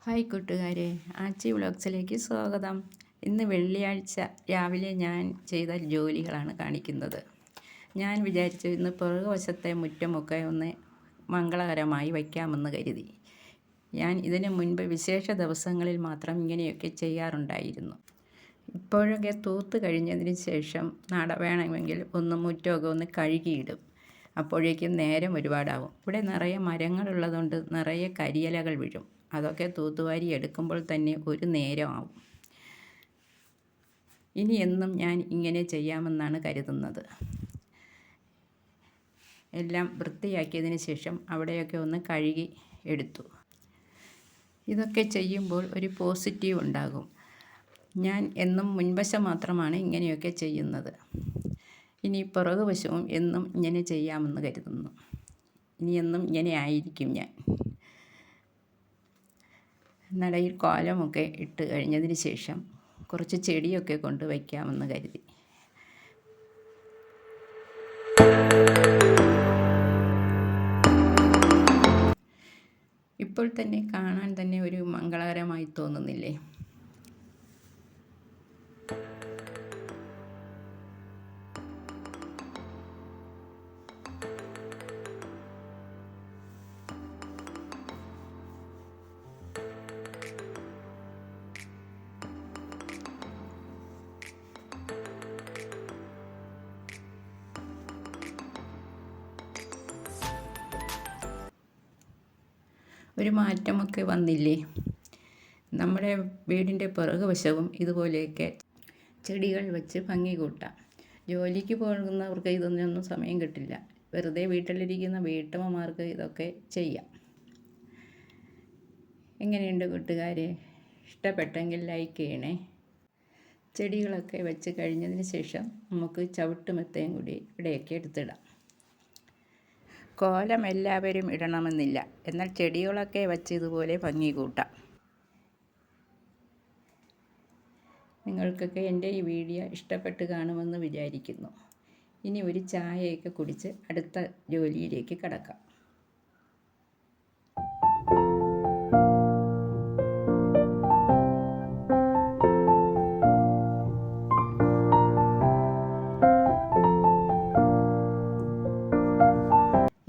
Hi കൂട്ടുകാരെ, ആച്ചി വ്ളോഗ്സിലേക്ക് സ്വാഗതം. ഇന്ന് വെള്ളിയാഴ്ച രാവിലെ ഞാൻ ചെയ്ത ജോലികളാണ് കാണിക്കുന്നത്. ഞാൻ വിചാരിച്ചു ഇന്ന് പുറകുവശത്തെ മുറ്റമൊക്കെ ഒന്ന് മംഗളകരമായി വയ്ക്കാമെന്ന് കരുതി. ഞാൻ ഇതിനു മുൻപ് വിശേഷ ദിവസങ്ങളിൽ മാത്രം ഇങ്ങനെയൊക്കെ ചെയ്യാറുണ്ടായിരുന്നു. ഇപ്പോഴൊക്കെ തൂത്ത് കഴിഞ്ഞതിന് ശേഷം വേണമെങ്കിൽ മുറ്റമൊക്കെ ഒന്ന് കഴുകിയിടും. അപ്പോഴേക്കും നേരം ഒരുപാടാവും. ഇവിടെ നിറയെ മരങ്ങളുള്ളതുകൊണ്ട് നിറയെ കരിയിലകൾ വീഴും. അതൊക്കെ തൂത്തുവാരി എടുക്കുമ്പോൾ തന്നെ ഒരു നേരമാവും. ഇനി എന്നും ഞാൻ ഇങ്ങനെ ചെയ്യാമെന്നാണ് കരുതുന്നത്. എല്ലാം വൃത്തിയാക്കിയതിന് ശേഷം അവിടെയൊക്കെ ഒന്ന് കഴുകി എടുത്തു. ഇതൊക്കെ ചെയ്യുമ്പോൾ ഒരു പോസിറ്റീവ് ഉണ്ടാകും. ഞാൻ എന്നും മുൻവശം മാത്രമാണ് ഇങ്ങനെയൊക്കെ ചെയ്യുന്നത്. ഇനി പുറകുവശവും എന്നും ഇങ്ങനെ ചെയ്യാമെന്ന് കരുതുന്നു. ഇനി എന്നും ഇങ്ങനെ ആയിരിക്കും ഞാൻ. നടയിൽ കോലമൊക്കെ ഇട്ട് കഴിഞ്ഞതിന് ശേഷം കുറച്ച് ചെടിയൊക്കെ കൊണ്ട് വയ്ക്കാമെന്ന് കരുതി. ഇപ്പോൾ തന്നെ കാണാൻ തന്നെ ഒരു മംഗളകരമായി തോന്നുന്നില്ലേ? ഒരു മാറ്റമൊക്കെ വന്നില്ലേ? നമ്മുടെ വീടിൻ്റെ പുറകുവശവും ഇതുപോലെയൊക്കെ ചെടികൾ വെച്ച് ഭംഗി കൂട്ടാം. ജോലിക്ക് പോകുന്നവർക്ക് ഇതൊന്നും സമയം കിട്ടില്ല. വെറുതെ വീട്ടിലിരിക്കുന്ന വീട്ടമ്മമാർക്ക് ഇതൊക്കെ ചെയ്യാം. എങ്ങനെയുണ്ട് കൂട്ടുകാരെ? ഇഷ്ടപ്പെട്ടെങ്കിൽ ലൈക്ക് ചെയ്യണേ. ചെടികളൊക്കെ വെച്ച് കഴിഞ്ഞതിന് ശേഷം നമുക്ക് ചവിട്ടുമെത്തയും കൂടി ഇവിടെയൊക്കെ എടുത്തിടാം. കോലം എല്ലാവരും ഇടണമെന്നില്ല, എന്നാൽ ചെടികളൊക്കെ വച്ച് ഇതുപോലെ ഭംഗി കൂട്ടാം. നിങ്ങൾക്കൊക്കെ എൻ്റെ ഈ വീഡിയോ ഇഷ്ടപ്പെട്ട് കാണുമെന്ന് വിചാരിക്കുന്നു. ഇനി ഒരു ചായയൊക്കെ കുടിച്ച് അടുത്ത ജോലിയിലേക്ക് കടക്കാം.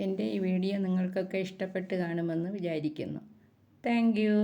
എൻ്റെ ഈ വീഡിയോ നിങ്ങൾക്കൊക്കെ ഇഷ്ടപ്പെട്ട് കാണുമെന്ന് വിചാരിക്കുന്നു. Thank you.